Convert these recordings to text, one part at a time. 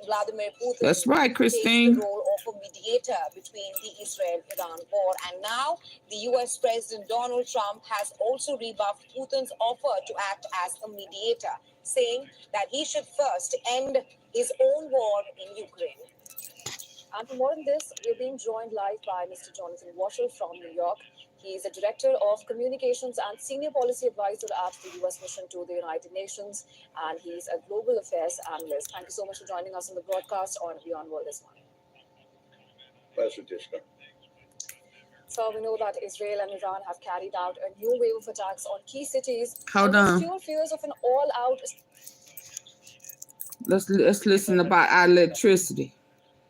Vladimir Putin That's right, takes Christine. the role of a mediator between the Israel-Iran war. And now the US President Donald Trump has also rebuffed Putin's offer to act as a mediator, saying that he should first end his own war in Ukraine. And for more on this, we're being joined live by Mr. Jonathan Waschel from New York. He is a director of communications and senior policy advisor at the U.S. mission to the United Nations, and he's a global affairs analyst. Thank you so much for joining us on the broadcast on Beyond World this morning. Pleasure, Tishka. So we know that Israel and Iran have carried out a new wave of attacks on key cities. Hold on. Fuel fears of an all-out. Let's listen about our electricity.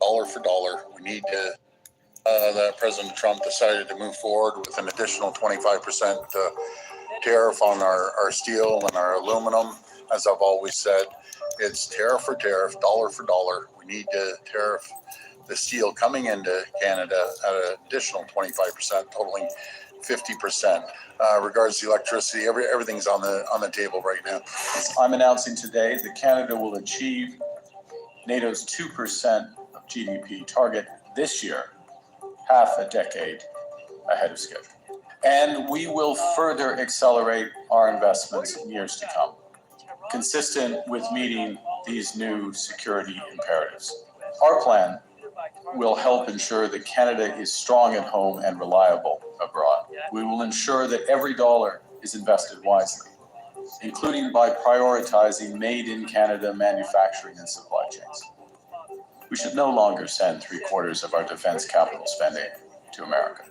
Dollar for dollar, we need to. That President Trump decided to move forward with an additional 25% tariff on our steel and our aluminum. As I've always said, it's tariff for tariff, dollar for dollar. We need to tariff the steel coming into Canada at an additional 25%, totaling 50%. Regards to electricity, everything's on the table right now. I'm announcing today that Canada will achieve NATO's 2% of GDP target this year, half a decade ahead of schedule. And we will further accelerate our investments in years to come, consistent with meeting these new security imperatives. Our plan will help ensure that Canada is strong at home and reliable abroad. We will ensure that every dollar is invested wisely, including by prioritizing made in Canada manufacturing and supply chains. We should no longer send 3/4 of our defense capital spending to America.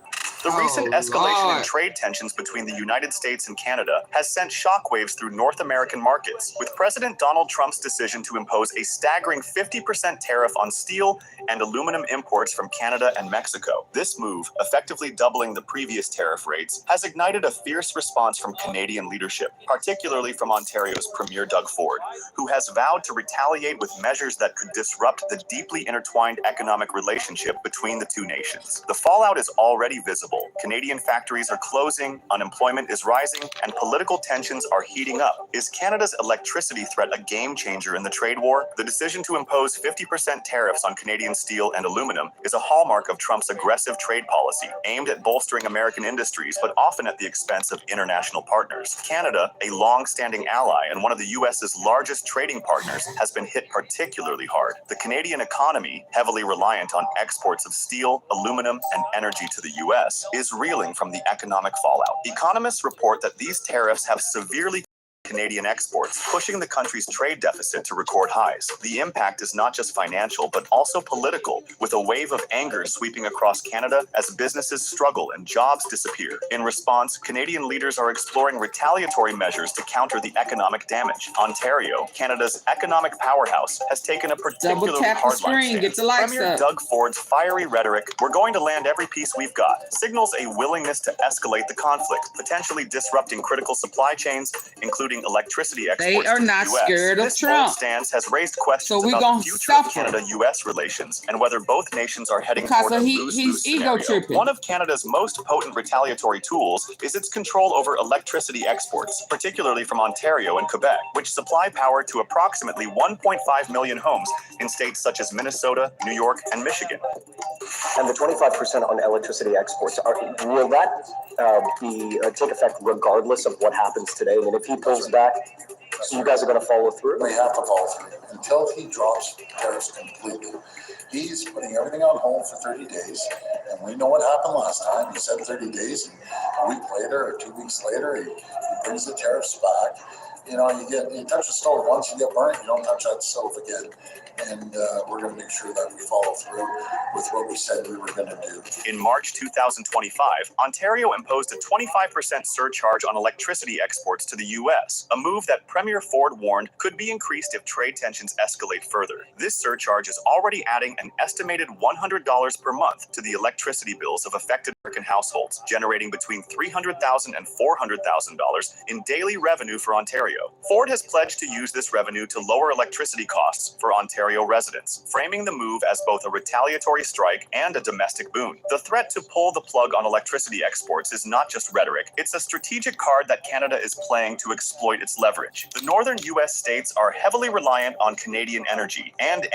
The recent escalation in trade tensions between the United States and Canada has sent shockwaves through North American markets, with President Donald Trump's decision to impose a staggering 50% tariff on steel and aluminum imports from Canada and Mexico. This move, effectively doubling the previous tariff rates, has ignited a fierce response from Canadian leadership, particularly from Ontario's Premier Doug Ford, who has vowed to retaliate with measures that could disrupt the deeply intertwined economic relationship between the two nations. The fallout is already visible. Canadian factories are closing, unemployment is rising, and political tensions are heating up. Is Canada's electricity threat a game changer in the trade war? The decision to impose 50% tariffs on Canadian steel and aluminum is a hallmark of Trump's aggressive trade policy, aimed at bolstering American industries, but often at the expense of international partners. Canada, a long-standing ally and one of the U.S.'s largest trading partners, has been hit particularly hard. The Canadian economy, heavily reliant on exports of steel, aluminum, and energy to the U.S., is reeling from the economic fallout. Economists report that these tariffs have severely Canadian exports, pushing the country's trade deficit to record highs. The impact is not just financial, but also political, with a wave of anger sweeping across Canada as businesses struggle and jobs disappear. In response, Canadian leaders are exploring retaliatory measures to counter the economic damage. Ontario, Canada's economic powerhouse, has taken a particularly hardline stance. Premier Doug Ford's fiery rhetoric, "We're going to land every piece we've got," signals a willingness to escalate the conflict, potentially disrupting critical supply chains, including electricity exports. They are not scared of Trump. This stance has raised questions about the future of Canada-U.S. relations and whether both nations are heading toward a lose-lose scenario. One of Canada's most potent retaliatory tools is its control over electricity exports, particularly from Ontario and Quebec, which supply power to approximately 1.5 million homes in states such as Minnesota, New York, and Michigan. And the 25% on electricity exports, will that take effect regardless of what happens today? I mean, if he pulls back, so you guys are going to follow through? We have to follow through until he drops tariffs completely. He's putting everything on hold for 30 days, and we know what happened last time. He said 30 days, and a week later or 2 weeks later, he brings the tariffs back. You know, you touch the stove once, you get burnt, you don't touch that stove again. And we're going to make sure that we follow through with what we said we were going to do. In March 2025, Ontario imposed a 25% surcharge on electricity exports to the U.S., a move that Premier Ford warned could be increased if trade tensions escalate further. This surcharge is already adding an estimated $100 per month to the electricity bills of affected American households, generating between $300,000 and $400,000 in daily revenue for Ontario. Ford has pledged to use this revenue to lower electricity costs for Ontario residents, framing the move as both a retaliatory strike and a domestic boon. The threat to pull the plug on electricity exports is not just rhetoric, it's a strategic card that Canada is playing to exploit its leverage. The northern U.S. states are heavily reliant on Canadian energy, and